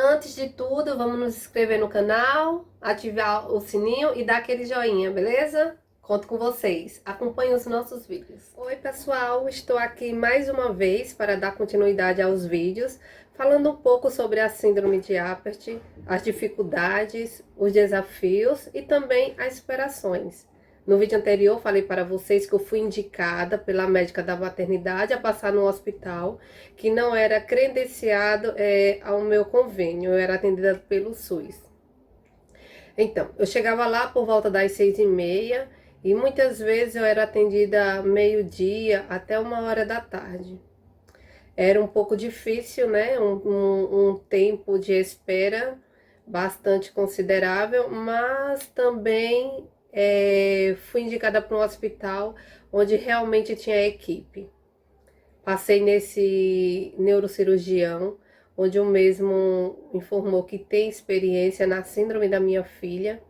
Antes de tudo, vamos nos inscrever no canal, ativar o sininho e dar aquele joinha, beleza? Conto com vocês. Acompanhem os nossos vídeos. Oi, pessoal. Estou aqui mais uma vez para dar continuidade aos vídeos, falando um pouco sobre a síndrome de Apert, as dificuldades, os desafios e também as superações. No vídeo anterior, falei para vocês que eu fui indicada pela médica da maternidade a passar no hospital, que não era credenciado ao meu convênio, eu era atendida pelo SUS. Então, eu chegava lá por volta das 6h30 e muitas vezes eu era atendida meio-dia até 1h da tarde. Era um pouco difícil, né? Um tempo de espera bastante considerável, mas também fui indicada para um hospital onde realmente tinha equipe. Passei nesse neurocirurgião, onde o mesmo informou que tem experiência na síndrome da minha filha.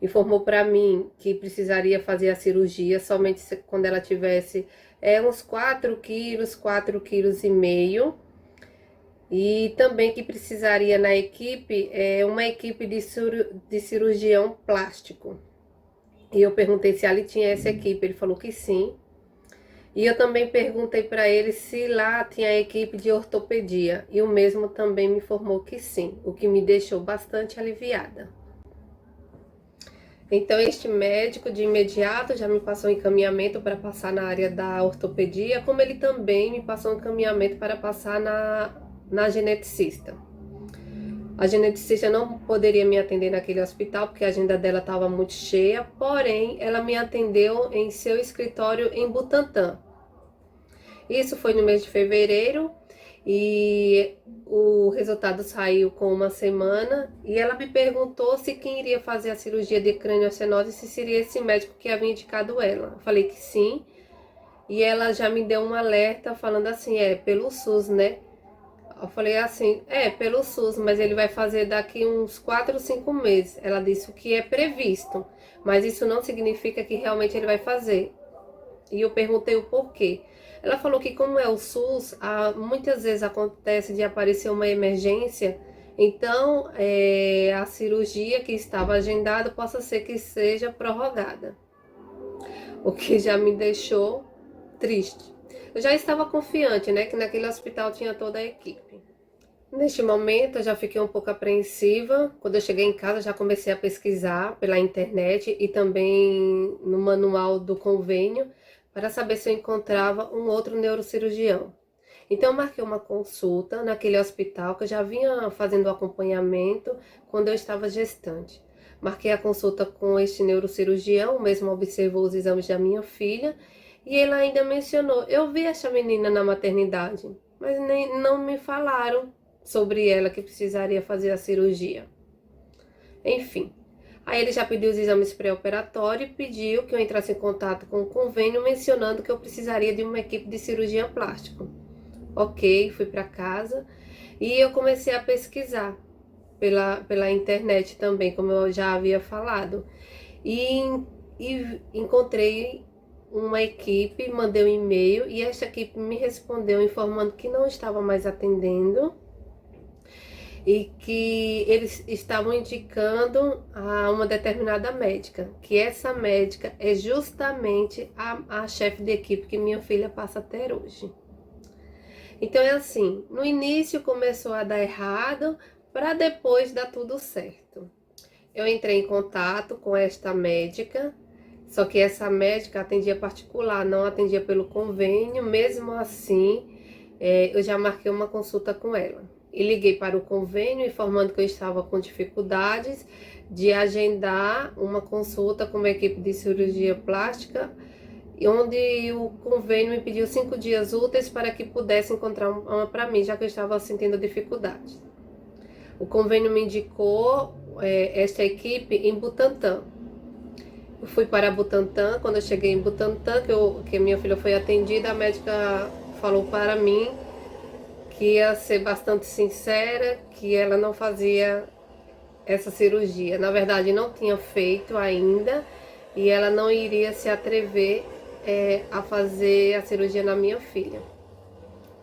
Informou para mim que precisaria fazer a cirurgia somente quando ela tivesse uns 4 quilos, 4,5 kg. E também que precisaria na equipe, uma equipe de cirurgião plástico. E eu perguntei se ali tinha essa equipe, ele falou que sim. E eu também perguntei para ele se lá tinha equipe de ortopedia, e o mesmo também me informou que sim, o que me deixou bastante aliviada. Então este médico de imediato já me passou encaminhamento para passar na área da ortopedia, como ele também me passou encaminhamento para passar na geneticista. A geneticista não poderia me atender naquele hospital porque a agenda dela estava muito cheia, porém ela me atendeu em seu escritório em Butantã. Isso foi no mês de fevereiro e o resultado saiu com 1 semana e ela me perguntou se quem iria fazer a cirurgia de craniocenose se seria esse médico que havia indicado ela. Eu falei que sim e ela já me deu um alerta falando assim, pelo SUS, né? Eu falei assim, pelo SUS, mas ele vai fazer daqui uns 4 ou 5 meses. Ela disse o que é previsto, mas isso não significa que realmente ele vai fazer. E eu perguntei o porquê. Ela falou que como é o SUS, muitas vezes acontece de aparecer uma emergência, então a cirurgia que estava agendada possa ser que seja prorrogada. O que já me deixou triste. Eu já estava confiante, né, que naquele hospital tinha toda a equipe. Neste momento eu já fiquei um pouco apreensiva. Quando eu cheguei em casa já comecei a pesquisar pela internet e também no manual do convênio para saber se eu encontrava um outro neurocirurgião. Então eu marquei uma consulta naquele hospital que eu já vinha fazendo acompanhamento quando eu estava gestante. Marquei a consulta com este neurocirurgião, o mesmo observou os exames da minha filha e ele ainda mencionou, eu vi essa menina na maternidade, mas não me falaram sobre ela que precisaria fazer a cirurgia. Enfim, aí ele já pediu os exames pré-operatórios e pediu que eu entrasse em contato com o convênio, mencionando que eu precisaria de uma equipe de cirurgia plástica. Ok, fui para casa e eu comecei a pesquisar pela internet também, como eu já havia falado. E encontrei uma equipe, mandei um e-mail e esta equipe me respondeu informando que não estava mais atendendo e que eles estavam indicando a uma determinada médica, que essa médica é justamente a chefe de equipe que minha filha passa a ter hoje. Então é assim, no início começou a dar errado, para depois dar tudo certo. Eu entrei em contato com esta médica, só que essa médica atendia particular, não atendia pelo convênio. Mesmo assim, eu já marquei uma consulta com ela. E liguei para o convênio informando que eu estava com dificuldades de agendar uma consulta com uma equipe de cirurgia plástica, onde o convênio me pediu 5 dias úteis para que pudesse encontrar uma para mim, já que eu estava sentindo dificuldades. O convênio me indicou esta equipe em Butantã. Eu fui para Butantã. Quando eu cheguei em Butantã, que minha filha foi atendida, a médica falou para mim que ia ser bastante sincera, que ela não fazia essa cirurgia. Na verdade, não tinha feito ainda e ela não iria se atrever a fazer a cirurgia na minha filha.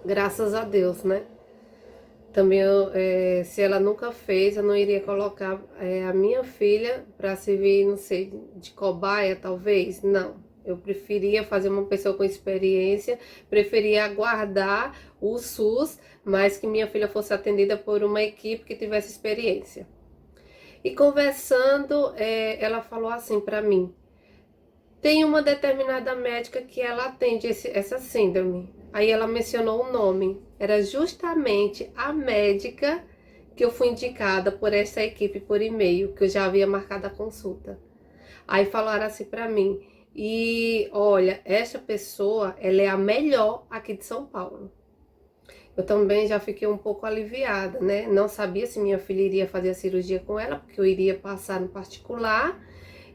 Graças a Deus, né? Também, se ela nunca fez, eu não iria colocar a minha filha para servir, não sei, de cobaia, talvez. Não. Eu preferia fazer uma pessoa com experiência, preferia aguardar o SUS, mas que minha filha fosse atendida por uma equipe que tivesse experiência. E conversando, ela falou assim para mim: tem uma determinada médica que ela atende essa síndrome. Aí ela mencionou o nome. Era justamente a médica que eu fui indicada por essa equipe por e-mail, que eu já havia marcado a consulta. Aí falaram assim para mim: e olha, essa pessoa, ela é a melhor aqui de São Paulo. Eu também já fiquei um pouco aliviada, né? Não sabia se minha filha iria fazer a cirurgia com ela, porque eu iria passar no particular.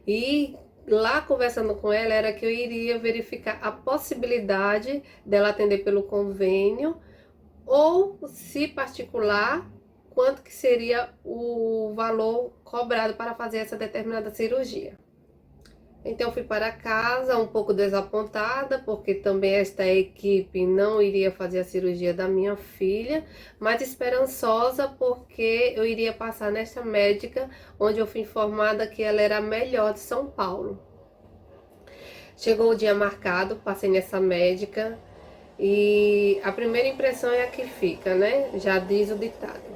E lá conversando com ela era que eu iria verificar a possibilidade dela atender pelo convênio, ou, se particular, quanto que seria o valor cobrado para fazer essa determinada cirurgia. Então eu fui para casa um pouco desapontada, porque também esta equipe não iria fazer a cirurgia da minha filha, mas esperançosa porque eu iria passar nesta médica, onde eu fui informada que ela era a melhor de São Paulo. Chegou o dia marcado, passei nessa médica e a primeira impressão é a que fica, né? Já diz o ditado.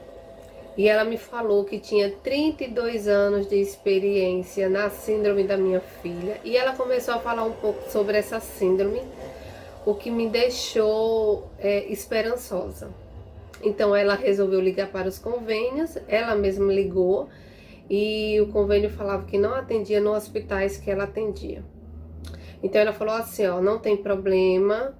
E ela me falou que tinha 32 anos de experiência na síndrome da minha filha. E ela começou a falar um pouco sobre essa síndrome, o que me deixou esperançosa. Então ela resolveu ligar para os convênios, ela mesma ligou, e o convênio falava que não atendia nos hospitais que ela atendia. Então ela falou assim, ó, não tem problema,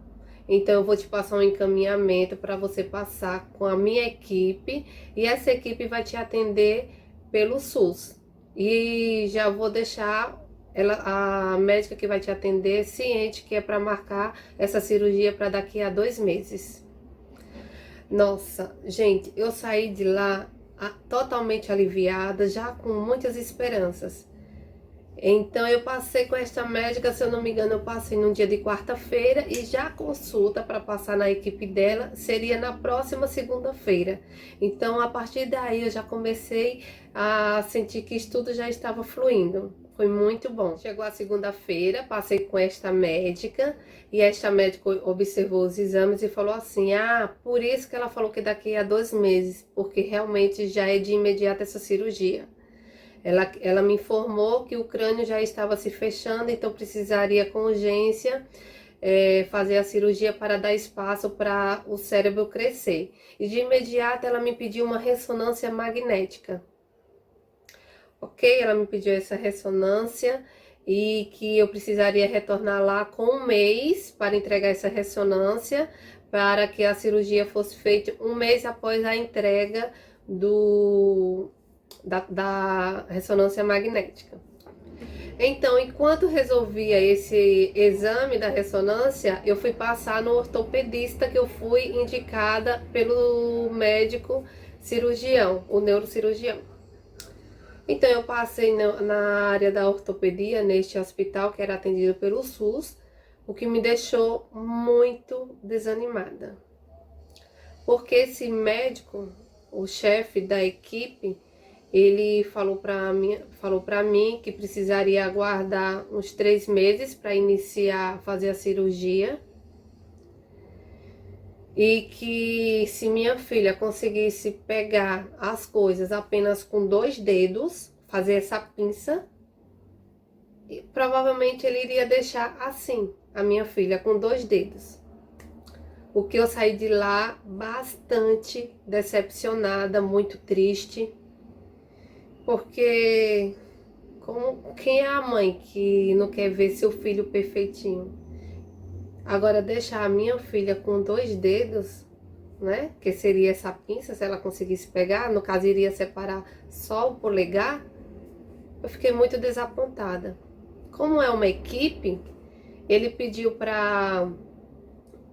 então eu vou te passar um encaminhamento para você passar com a minha equipe, e essa equipe vai te atender pelo SUS. E já vou deixar a médica que vai te atender ciente que é para marcar essa cirurgia para daqui a 2 meses. Nossa, gente, eu saí de lá totalmente aliviada, já com muitas esperanças. Então eu passei com esta médica, se eu não me engano, eu passei num dia de quarta-feira, e já a consulta para passar na equipe dela seria na próxima segunda-feira. Então a partir daí eu já comecei a sentir que isso tudo já estava fluindo. Foi muito bom. Chegou a segunda-feira, passei com esta médica, e esta médica observou os exames e falou assim: ah, por isso que ela falou que daqui a 2 meses, porque realmente já é de imediato essa cirurgia. Ela me informou que o crânio já estava se fechando, então precisaria com urgência fazer a cirurgia para dar espaço para o cérebro crescer. E de imediato ela me pediu uma ressonância magnética. Ok? Ela me pediu essa ressonância e que eu precisaria retornar lá com 1 mês para entregar essa ressonância, para que a cirurgia fosse feita 1 mês após a entrega da ressonância magnética. Então, enquanto resolvia esse exame da ressonância, eu fui passar no ortopedista, que eu fui indicada pelo médico cirurgião, o neurocirurgião. Então eu passei na área da ortopedia, neste hospital que era atendido pelo SUS, o que me deixou muito desanimada. Porque esse médico, o chefe da equipe, ele falou para mim que precisaria aguardar uns 3 meses para iniciar, fazer a cirurgia. E que se minha filha conseguisse pegar as coisas apenas com 2 dedos, fazer essa pinça, provavelmente ele iria deixar assim, a minha filha, com 2 dedos. O que eu saí de lá bastante decepcionada, muito triste. Porque quem é a mãe que não quer ver seu filho perfeitinho? Agora, deixar a minha filha com 2 dedos, né? Que seria essa pinça, se ela conseguisse pegar, no caso iria separar só o polegar. Eu fiquei muito desapontada. Como é uma equipe, ele pediu para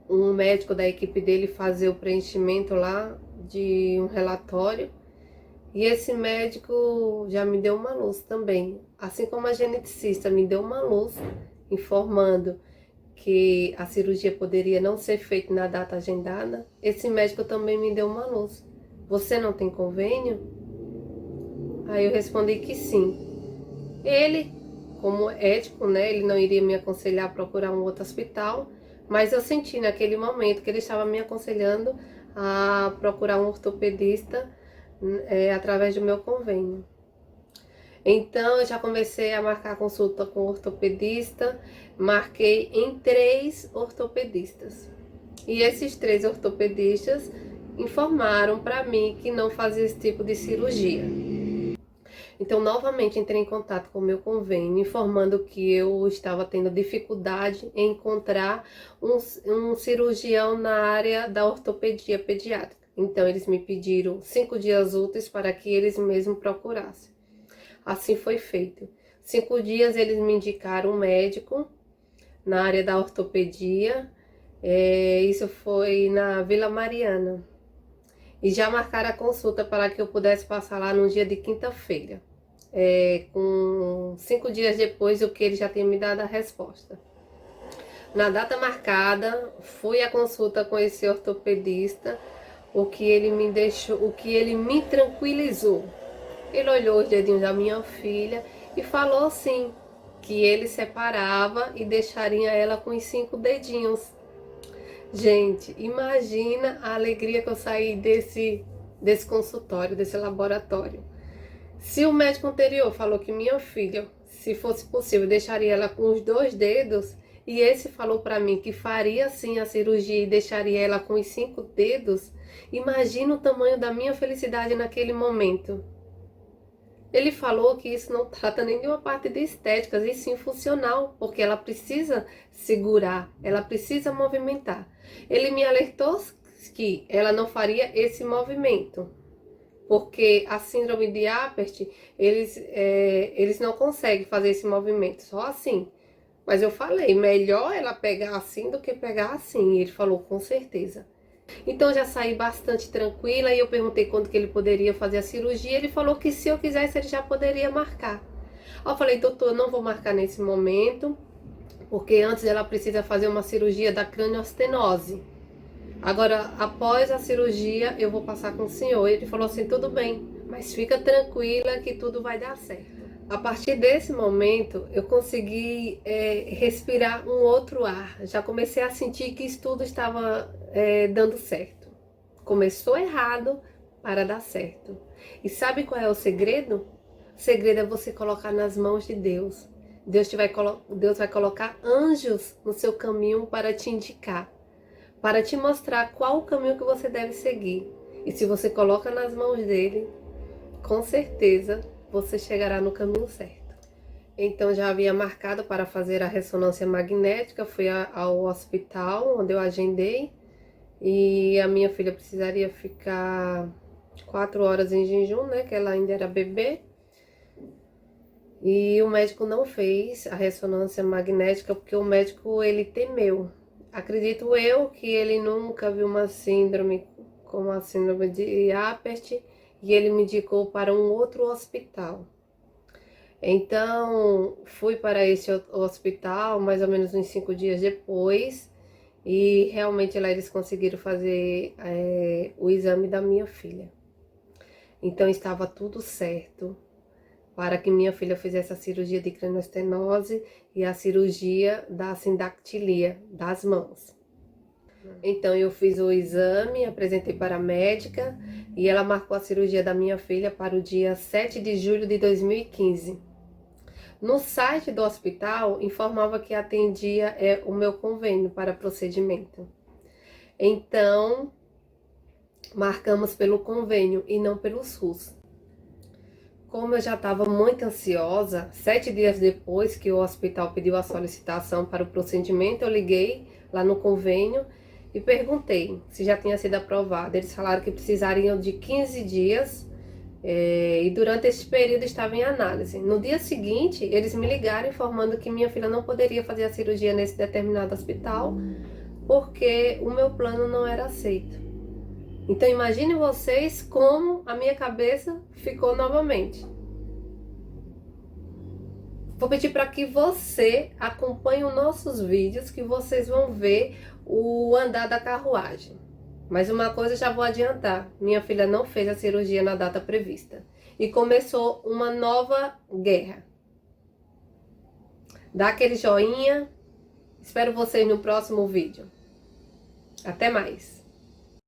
um médico da equipe dele fazer o preenchimento lá de um relatório. E esse médico já me deu uma luz também, assim como a geneticista me deu uma luz, informando que a cirurgia poderia não ser feita na data agendada. Esse médico também me deu uma luz. você não tem convênio? Aí eu respondi que sim. Ele, como ético, né, ele não iria me aconselhar a procurar um outro hospital, mas eu senti naquele momento que ele estava me aconselhando a procurar um ortopedista através do meu convênio. Então eu já comecei a marcar consulta com ortopedista, marquei em 3 ortopedistas. E esses 3 ortopedistas informaram para mim que não fazia esse tipo de cirurgia. Então, novamente entrei em contato com o meu convênio, informando que eu estava tendo dificuldade em encontrar um cirurgião na área da ortopedia pediátrica. Então, eles me pediram 5 dias úteis para que eles mesmos procurassem. Assim foi feito. 5 dias eles me indicaram um médico na área da ortopedia. Isso foi na Vila Mariana. E já marcaram a consulta para que eu pudesse passar lá no dia de quinta-feira. Com 5 dias depois do que ele já tinha me dado a resposta. Na data marcada, fui à consulta com esse ortopedista, o que ele me tranquilizou. Ele olhou os dedinhos da minha filha e falou assim, que ele separava e deixaria ela com os 5 dedinhos. Gente, imagina a alegria que eu saí desse consultório, desse laboratório. Se o médico anterior falou que minha filha, se fosse possível, deixaria ela com os 2 dedos, e esse falou para mim que faria sim a cirurgia e deixaria ela com os 5 dedos, imagina o tamanho da minha felicidade naquele momento. Ele falou que isso não trata nem de uma parte de estética, e sim funcional, porque ela precisa segurar, ela precisa movimentar. Ele me alertou que ela não faria esse movimento, porque a síndrome de Apert, eles não conseguem fazer esse movimento, só assim. Mas eu falei, melhor ela pegar assim do que pegar assim. E ele falou, com certeza. Então eu já saí bastante tranquila e eu perguntei quando que ele poderia fazer a cirurgia. Ele falou que se eu quisesse ele já poderia marcar. Aí eu falei, doutor, eu não vou marcar nesse momento, porque antes ela precisa fazer uma cirurgia da craniostenose. Agora, após a cirurgia, eu vou passar com o senhor. Ele falou assim, tudo bem, mas fica tranquila que tudo vai dar certo. A partir desse momento, eu consegui respirar um outro ar. Já comecei a sentir que isso tudo estava dando certo. Começou errado para dar certo. E sabe qual é o segredo? O segredo é você colocar nas mãos de Deus. Deus vai colocar anjos no seu caminho para te indicar, para te mostrar qual o caminho que você deve seguir. E se você coloca nas mãos dele, com certeza você chegará no caminho certo. Então já havia marcado para fazer a ressonância magnética, fui ao hospital onde eu agendei, e a minha filha precisaria ficar 4 horas em jejum, né, que ela ainda era bebê. E o médico não fez a ressonância magnética porque o médico ele temeu. Acredito eu que ele nunca viu uma síndrome como a síndrome de Apert, e ele me indicou para um outro hospital. Então, fui para esse hospital mais ou menos uns 5 dias depois, e realmente lá eles conseguiram fazer o exame da minha filha. Então, estava tudo certo para que minha filha fizesse a cirurgia de craniostenose e a cirurgia da sindactilia das mãos. Então eu fiz o exame, apresentei para a médica e ela marcou a cirurgia da minha filha para o dia 7 de julho de 2015. No site do hospital informava que atendia o meu convênio para procedimento. Então marcamos pelo convênio e não pelo SUS. Como eu já estava muito ansiosa, 7 dias depois que o hospital pediu a solicitação para o procedimento, eu liguei lá no convênio e perguntei se já tinha sido aprovado. Eles falaram que precisariam de 15 dias e durante esse período estava em análise. No dia seguinte, eles me ligaram informando que minha filha não poderia fazer a cirurgia nesse determinado hospital porque o meu plano não era aceito. Então imagine vocês como a minha cabeça ficou novamente. Vou pedir para que você acompanhe os nossos vídeos, que vocês vão ver o andar da carruagem. Mas uma coisa eu já vou adiantar, minha filha não fez a cirurgia na data prevista. E começou uma nova guerra. Dá aquele joinha, espero vocês no próximo vídeo. Até mais!